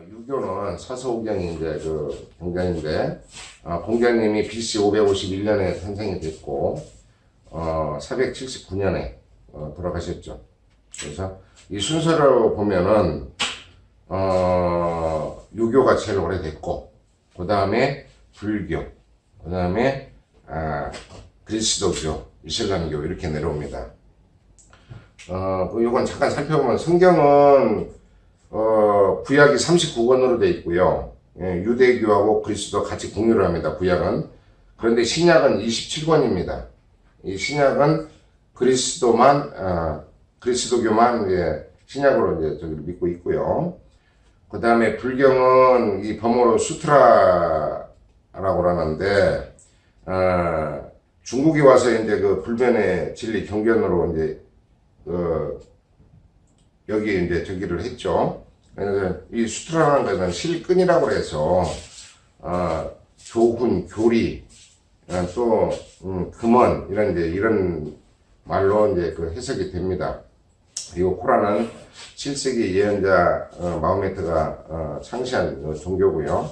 유교는 서서오경이 이제 그 공자인데, 공자님이 BC 551년에 탄생이 됐고, 479년에 돌아가셨죠. 그래서 이 순서로 보면은, 유교가 제일 오래됐고, 그 다음에 불교, 그 다음에 그리스도교, 이슬람교 이렇게 내려옵니다. 이건 잠깐 살펴보면 성경은 구약이 39권으로 되어 있고요. 유대교하고 그리스도 같이 공유를 합니다. 구약은. 그런데 신약은 27권입니다. 이 신약은 그리스도교만 신약으로 이제 저기를 믿고 있고요. 그 다음에 불경은 이 범어로 수트라라고 하는데, 중국에 와서 이제 그 불변의 진리 경전으로 이제 여기 이제 저기를 했죠. 그래서 이 수트라라는 것은 실끈이라고 해서 교훈, 교리, 또 금원 이런 말로 이제 그 해석이 됩니다. 그리고 코란은 7세기 예언자 마호메트가 창시한 종교고요.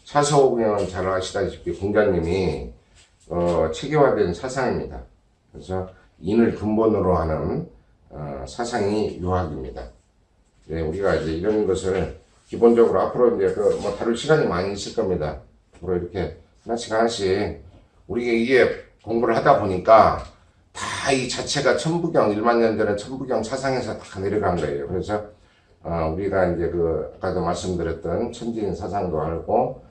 사서오경은 잘 아시다시피 공자님이 체계화된 사상입니다. 그래서 인을 근본으로 하는 사상이 유학입니다. 네, 우리가 이제 이런 것을 기본적으로 앞으로 이제 뭐 다룰 시간이 많이 있을 겁니다. 앞으로 이렇게 하나씩 우리가 이게 공부를 하다 보니까 다 이 자체가 천부경, 1만 년 전에 천부경 사상에서 다 내려간 거예요. 그래서 우리가 이제 아까도 말씀드렸던 천지인 사상도 알고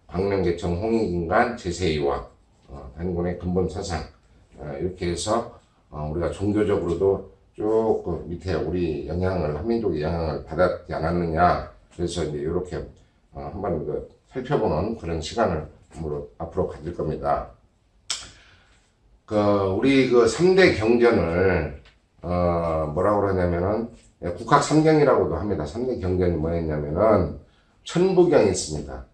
광명계청, 홍익인간, 제세이와 단군의 근본 사상 이렇게 해서 우리가 종교적으로도 쭉 그 밑에 우리 한민족의 영향을 받았지 않았느냐. 그래서 이제 이렇게 한번 살펴보는 그런 시간을 앞으로 가질 겁니다. 우리 3대 경전을, 뭐라고 그러냐면은, 국학 3경이라고도 합니다. 3대 경전이 뭐였냐면은, 천부경이 있습니다.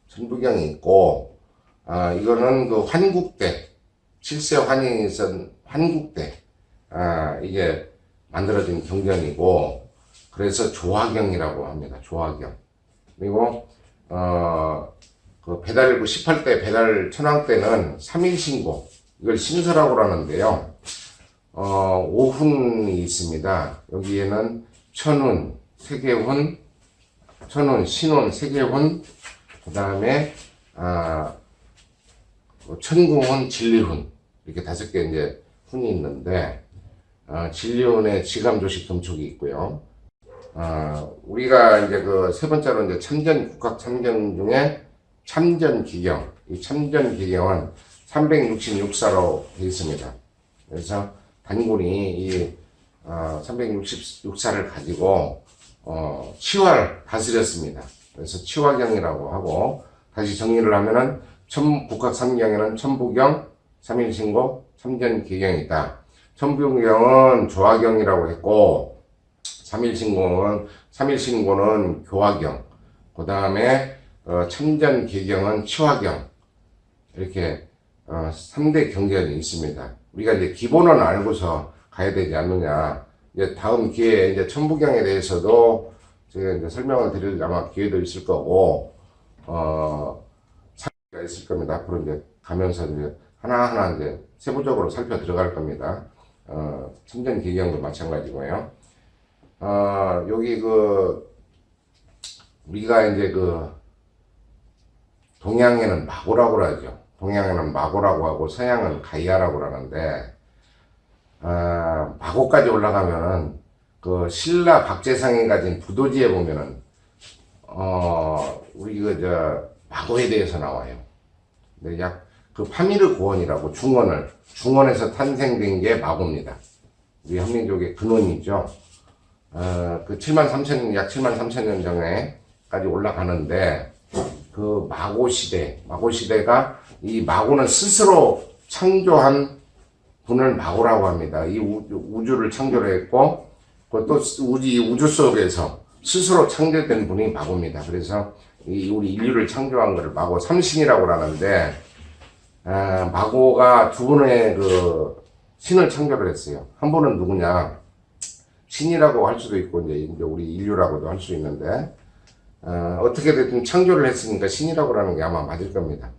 천부경이 있고, 이거는 환국때, 7세 환인이 있었던 환국때, 이게 만들어진 경전이고, 그래서 조화경이라고 합니다. 조화경. 그리고, 배달 18대 배달 천왕 때는 3일신고, 이걸 신서라고 하는데요. 5훈이 있습니다. 여기에는 천운, 세계훈, 신운, 세계훈, 그 다음에, 천궁훈, 진리훈. 이렇게 5개 이제 훈이 있는데, 진리훈에 지감조식 금촉이 있고요. 우리가 이제 세 번째로 이제 국학 참전 중에 참전기경. 이 참전기경은 366사로 되어 있습니다. 그래서 단군이 이 366사를 가지고 치화를 다스렸습니다. 그래서 치화경이라고 하고, 다시 정리를 하면은 국학 3경에는 천부경, 3일신고, 참전기경이다. 천부경은 조화경이라고 했고, 3일신고는 교화경, 그 다음에 참전기경은 치화경, 이렇게 3대 경전이 있습니다. 우리가 이제 기본은 알고서 가야 되지 않느냐. 이제 다음 기회에 이제 천부경에 대해서도 제가 이제 설명을 드릴 아마 기회도 있을 거고, 사례가 있을 겁니다. 앞으로 이제 가면서 이제 하나하나 이제 세부적으로 살펴 들어갈 겁니다. 참전기경도 마찬가지고요. 여기 우리가 이제 동양에는 마고라고 하죠. 동양에는 마고라고 하고 서양은 가이아라고 하는데, 마고까지 올라가면은 신라 박재상이 가진 부도지에 보면은 우리 마고에 대해서 나와요. 근데 파미르 고원이라고 중원에서 탄생된 게 마고입니다. 우리 한민족의 근원이죠. 7만 3천 년 전에까지 올라가는데, 마고시대가, 이 마고는 스스로 창조한 분을 마고라고 합니다. 이 우주를 창조를 했고, 또 우주 속에서 스스로 창조된 분이 마고입니다. 그래서 우리 인류를 창조한 것을 마고 삼신이라고 하는데, 마고가 두 분의 신을 창조를 했어요. 한 분은 누구냐? 신이라고 할 수도 있고, 이제 우리 인류라고도 할 수 있는데, 어떻게 됐든 창조를 했으니까 신이라고 하는 게 아마 맞을 겁니다.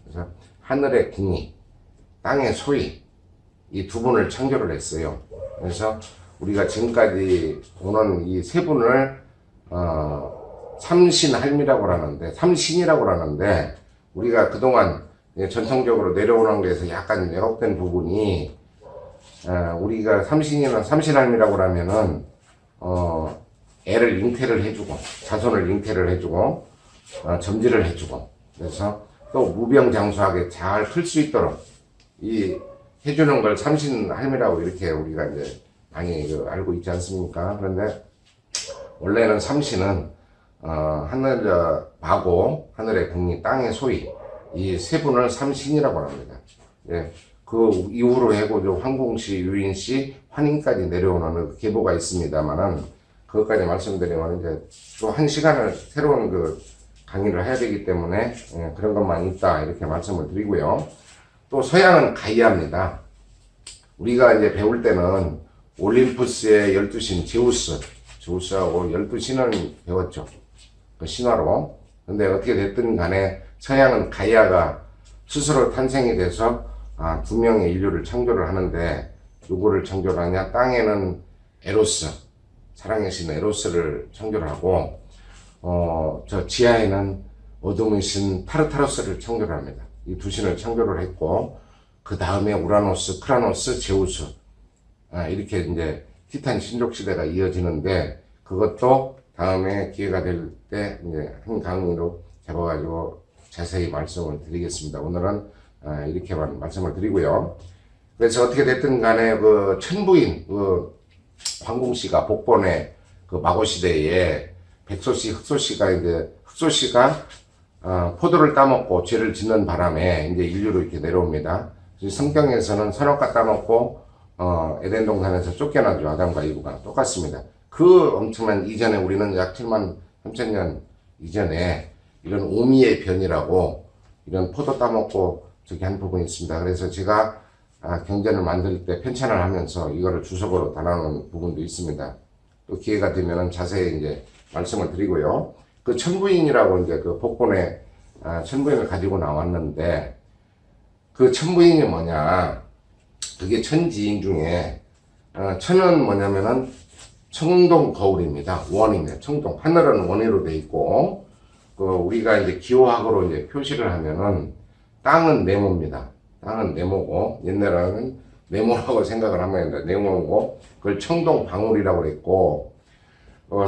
그래서 하늘의 궁이, 땅의 소위, 이 두 분을 창조를 했어요. 그래서 우리가 지금까지 오는 이 세 분을 삼신할미라고 하는데, 삼신이라고 하는데, 우리가 그동안 전통적으로 내려오는 데서 약간 왜곡된 부분이, 우리가 삼신이나 삼신할미라고 하면은 애를 잉태를 해주고 자손을 잉태를 해주고 점지를 해주고, 그래서 또 무병장수하게 잘 클 수 있도록 이 해주는 걸 삼신할미라고 이렇게 우리가 이제 많이 알고 있지 않습니까? 그런데 원래는 삼신은 하늘 바고, 하늘의 궁이, 땅의 소위, 이 세 분을 삼신이라고 합니다. 예, 그 이후로 해고 황공씨, 유인씨, 환인까지 내려오는 그 계보가 있습니다만은, 그것까지 말씀드리면 이제 또 한 시간을 새로운 그 강의를 해야 되기 때문에 그런 것만 있다 이렇게 말씀을 드리고요. 또 서양은 가이아입니다. 우리가 이제 배울 때는 올림푸스의 12신 제우스하고 12신을 배웠죠. 그 신화로. 근데 어떻게 됐든 간에 서양은 가이아가 스스로 탄생이 돼서 두 명의 인류를 창조를 하는데, 누구를 창조를 하냐? 땅에는 에로스, 사랑의 신 에로스를 창조를 하고, 저 지하에는 어둠의 신 타르타로스를 창조를 합니다. 이 두 신을 창조를 했고, 그 다음에 우라노스, 크라노스, 제우스, 이렇게 이제 티탄 신족 시대가 이어지는데, 그것도 다음에 기회가 될 때 이제 한 강의로 잡아가지고 자세히 말씀을 드리겠습니다. 오늘은 이렇게만 말씀을 드리고요. 그래서 어떻게 됐든 간에 그 천부인 황공씨가 복본의 그 마고 시대에 백소씨, 흑소씨가 이제 흑소씨가 포도를 따먹고 죄를 짓는 바람에 이제 인류로 이렇게 내려옵니다. 성경에서는 선악과 따먹고 에덴 동산에서 쫓겨나죠. 아담과 이브가 똑같습니다. 그 엄청난 이전에 우리는 약 7만 3천 년 이전에 이런 오미의 변이라고 이런 포도 따먹고 저기 한 부분이 있습니다. 그래서 제가 경전을 만들 때 편찬을 하면서 이거를 주석으로 달아놓은 부분도 있습니다. 또 기회가 되면은 자세히 이제 말씀을 드리고요. 그 천부인이라고 이제 그 복본에 천부인을 가지고 나왔는데, 그 천부인이 뭐냐? 그게 천지인 중에 천은 뭐냐면은 청동 거울입니다. 원입니다. 청동. 하늘은 원으로 돼 있고, 그 우리가 이제 기호학으로 이제 표시를 하면은 땅은 네모입니다. 땅은 네모고, 옛날에는 네모라고 생각을 하면 네모고, 그걸 청동 방울이라고 그랬고,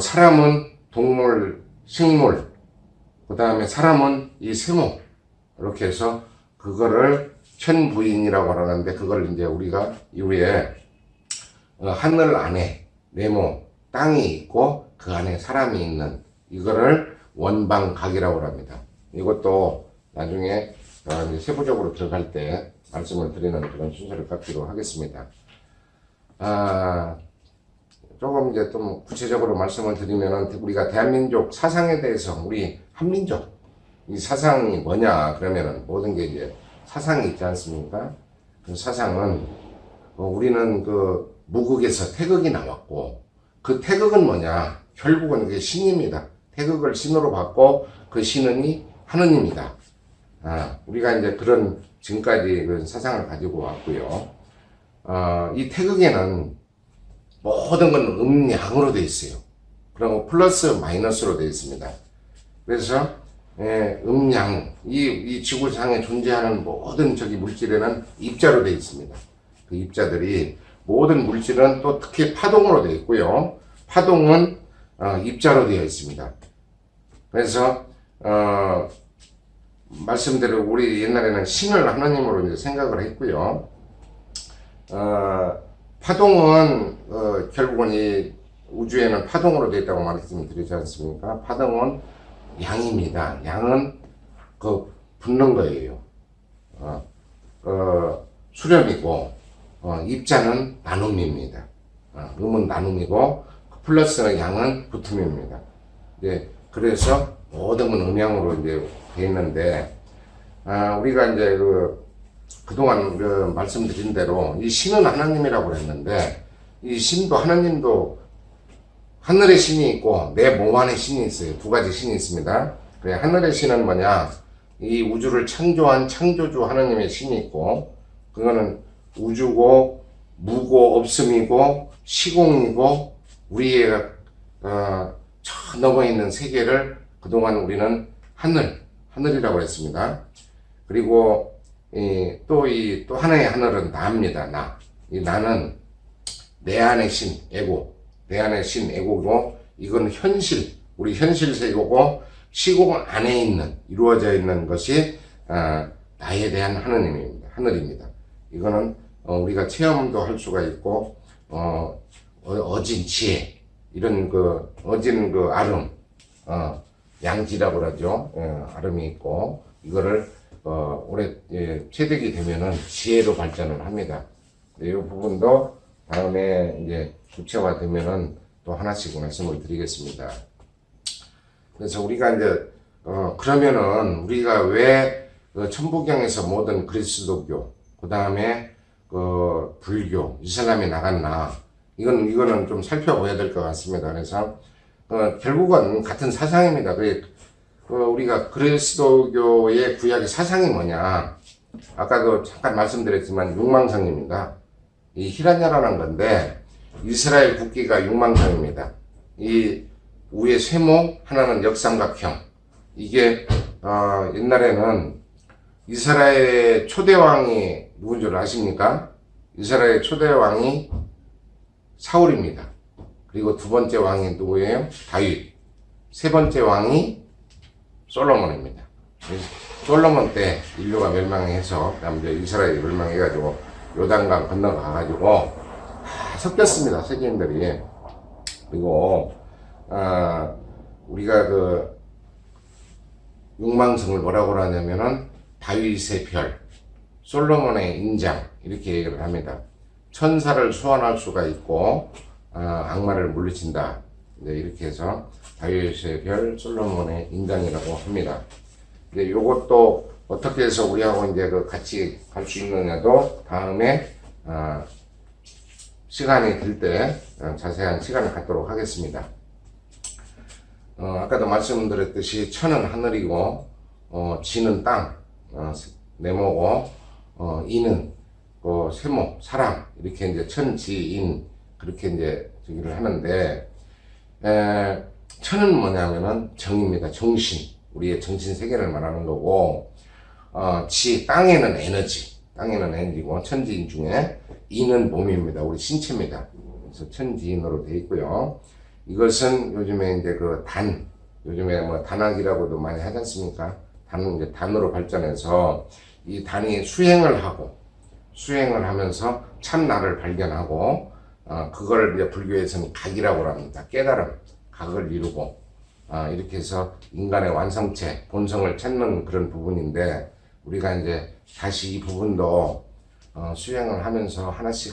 사람은 동물, 식물, 그 다음에 사람은 이 세모, 이렇게 해서 그거를 천부인이라고 하는데, 그걸 이제 우리가 이후에 하늘 안에 네모, 땅이 있고 그 안에 사람이 있는, 이거를 원방각이라고 합니다. 이것도 나중에 세부적으로 들어갈 때 말씀을 드리는 그런 순서를 갖기로 하겠습니다. 조금 이제 좀 구체적으로 말씀을 드리면은, 우리가 대한민족 사상에 대해서, 우리 한민족, 이 사상이 뭐냐, 그러면은 모든 게 이제 사상이 있지 않습니까? 그 사상은, 우리는 그 무극에서 태극이 나왔고, 그 태극은 뭐냐? 결국은 그게 신입니다. 태극을 신으로 받고, 그 신은 하느님이다. 우리가 이제 그런 지금까지 그 사상을 가지고 왔고요. 이 태극에는 모든 건 음양으로 되어 있어요. 그리고 플러스 마이너스로 되어 있습니다. 그래서 음양, 이 지구상에 존재하는 모든 저기 물질에는 입자로 되어 있습니다. 그 입자들이, 모든 물질은 또 특히 파동으로 되어 있고요. 파동은 입자로 되어 있습니다. 그래서 말씀대로 우리 옛날에는 신을 하나님으로 이제 생각을 했고요. 파동은 결국은 이 우주에는 파동으로 되어 있다고 말씀드리지 않습니까? 파동은 양입니다. 양은 그 붙는 거예요. 수렴이고, 입자는 나눔입니다. 음은 나눔이고, 플러스는 양은 붙음입니다. 네, 그래서 모든 건 음양으로 이제 되어 있는데, 우리가 이제 그동안 말씀드린 대로 이 신은 하나님이라고 했는데, 이 신도 하나님도 하늘의 신이 있고 내 몸 안에 신이 있어요. 두 가지 신이 있습니다. 그래, 하늘의 신은 뭐냐? 이 우주를 창조한 창조주 하나님의 신이 있고, 그거는 우주고 무고 없음이고 시공이고 우리의 저 넘어 있는 세계를 그동안 우리는 하늘이라고 했습니다. 그리고 또 하나의 하늘은 나입니다. 나. 이 나는 내 안의 신, 에고. 내 안의 신, 에고고, 이건 현실, 우리 현실 세계고, 시공 안에 이루어져 있는 것이 나에 대한 하늘입니다. 이거는 우리가 체험도 할 수가 있고, 어진 지혜, 이런 어진 아름, 양지라고 그러죠. 아름이 있고, 이거를 올해 체득이 되면은 지혜로 발전을 합니다. 이 부분도 다음에 이제 구체화되면은 또 하나씩 말씀을 드리겠습니다. 그래서 우리가 이제 그러면은 우리가 왜 천부경에서 모든 그리스도교, 그 다음에 불교, 이슬람에 나갔나? 이거는 좀 살펴봐야 될 것 같습니다. 그래서 결국은 같은 사상입니다. 우리가 그리스도교의 구약의 사상이 뭐냐? 아까도 잠깐 말씀드렸지만 육망성입니다. 이 히란야라는 건데 이스라엘 국기가 육망성입니다. 이 위에 세모, 하나는 역삼각형. 이게 옛날에는 이스라엘의 초대왕이 누군 줄 아십니까? 이스라엘의 초대왕이 사울입니다. 그리고 두 번째 왕이 누구예요? 다윗. 세 번째 왕이 솔로몬입니다. 솔로몬 때 인류가 멸망해서 이제 이스라엘이 멸망해가지고 요단강 건너가가지고 다 섞였습니다. 세계인들이. 그리고 우리가 육망성을 뭐라고 하냐면은 다윗의 별, 솔로몬의 인장, 이렇게 얘기를 합니다. 천사를 소환할 수가 있고 악마를 물리친다. 이렇게 해서 다윗의 별, 솔로몬의 인장이라고 합니다. 근데 요것도 어떻게 해서 우리하고 이제 같이 갈 수 있느냐도 다음에 시간이 될 때 자세한 시간을 갖도록 하겠습니다. 아까도 말씀드렸듯이 천은 하늘이고 지는 땅, 네모고 인은 세모, 사람, 이렇게 이제 천지인 그렇게 이제 저기를 하는데 천은 뭐냐면은 정입니다. 정신, 우리의 정신 세계를 말하는 거고, 땅에는 에너지고 천지인 중에 인은 몸입니다. 우리 신체입니다. 그래서 천지인으로 되어 있고요. 이것은 요즘에 이제 요즘에 뭐 단학이라고도 많이 하지 않습니까? 이제 단으로 발전해서 이 단이 수행을 하면서 참 나를 발견하고, 그걸 이제 불교에서는 각이라고 합니다. 깨달음, 각을 이루고, 이렇게 해서 인간의 완성체, 본성을 찾는 그런 부분인데, 우리가 이제 다시 이 부분도 수행을 하면서 하나씩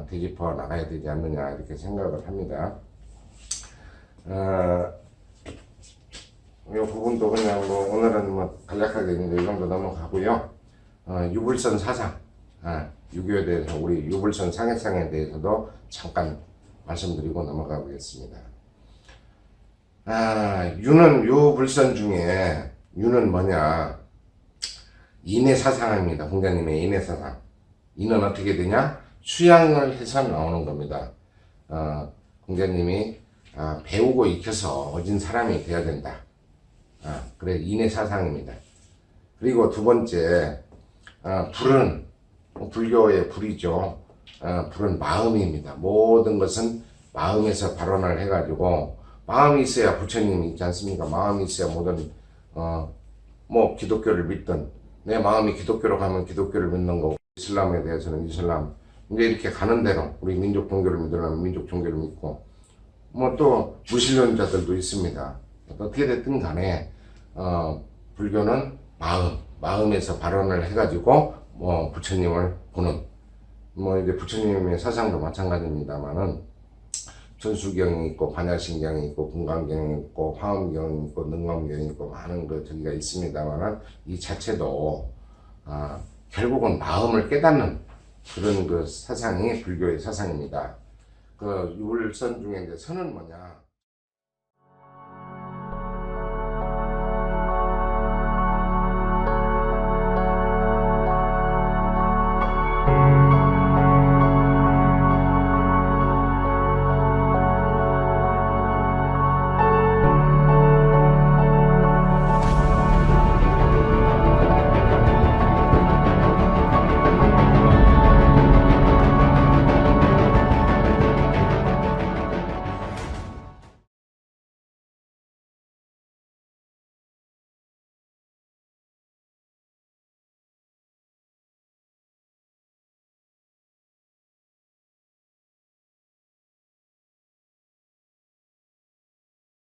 되짚어 나가야 되지 않느냐, 이렇게 생각을 합니다. 이 부분도 그냥 오늘은 간략하게 이 정도 넘어가고요. 유불선 사상, 유교에 대해서 우리 유불선 상해상에 대해서도 잠깐 말씀드리고 넘어가 보겠습니다. 유불선 중에 유는 뭐냐? 인의 사상입니다. 공자님의 인의 사상. 인은 어떻게 되냐? 수양을 해서 나오는 겁니다. 공자님이 배우고 익혀서 어진 사람이 되어야 된다. 그래, 인의 사상입니다. 그리고 두 번째, 불은 불교의 불이죠. 불은 마음입니다. 모든 것은 마음에서 발원을 해가지고, 마음이 있어야 부처님이 있지 않습니까? 마음이 있어야 모든 기독교를 믿든, 내 마음이 기독교로 가면 기독교를 믿는 거고, 이슬람에 대해서는 이슬람, 이제 이렇게 가는 대로 우리 민족 종교를 믿으려면 민족 종교를 믿고, 또 무신론자들도 있습니다. 어떻게 됐든 간에 불교는 마음에서 발원을 해가지고 부처님을 보는, 이제 부처님의 사상도 마찬가지입니다만은 전수경이 있고 반야신경이 있고 금강경이 있고 화엄경이 있고 능엄경이 있고 많은 저기가 있습니다만은 이 자체도 결국은 마음을 깨닫는 그런 사상이 불교의 사상입니다. 그 유월선 중에 이제 선은 뭐냐?